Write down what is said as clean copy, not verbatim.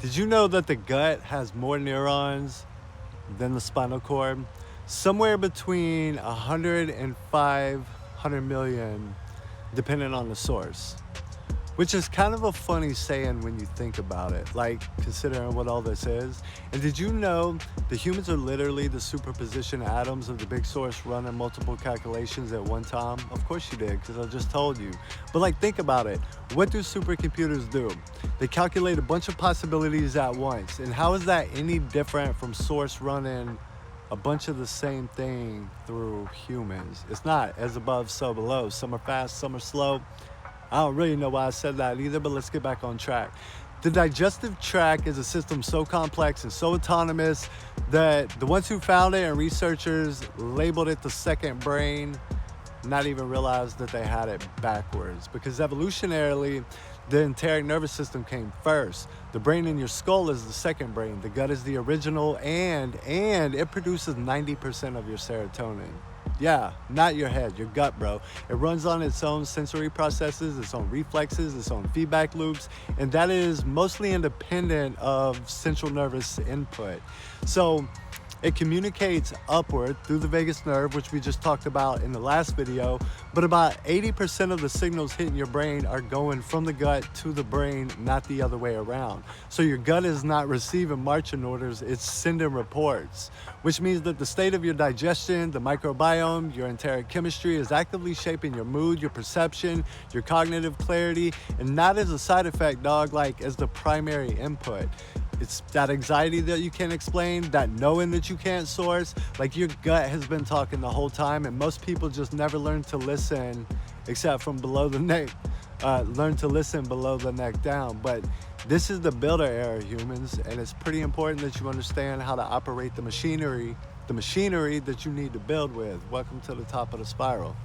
Did you know that the gut has more neurons than the spinal cord? Somewhere between 100 and 500 million, depending on the source. Which is kind of a funny saying when you think about it, like considering what all this is. And did you know the humans are literally the superposition atoms of the big source running multiple calculations at one time? Of course you did, because I just told you. But like, think about it. What do supercomputers do? They calculate a bunch of possibilities at once. And how is that any different from source running a bunch of the same thing through humans? It's not. As above, so below. Some are fast, some are slow. I don't really know why I said that either, but let's get back on track. The digestive tract is a system so complex and so autonomous that the ones who found it and researchers labeled it the second brain, not even realize that they had it backwards. Because evolutionarily, the enteric nervous system came first. The brain in your skull is the second brain. The gut is the original, and it produces 90% of your serotonin. Yeah, not your head, your gut, bro. It runs on its own sensory processes, its own reflexes, its own feedback loops, and that is mostly independent of central nervous input. So it communicates upward through the vagus nerve, which we just talked about in the last video, but about 80% of the signals hitting your brain are going from the gut to the brain, not the other way around. So your gut is not receiving marching orders, it's sending reports, which means that the state of your digestion, the microbiome, your enteric chemistry is actively shaping your mood, your perception, your cognitive clarity, and not as a side effect, dog, like as the primary input. It's that anxiety that you can't explain, that knowing that you can't source. Like, your gut has been talking the whole time, and most people just never learn to listen except from below the neck. Learn to listen below the neck down. But this is the builder era, humans, and it's pretty important that you understand how to operate the machinery that you need to build with. Welcome to the top of the spiral.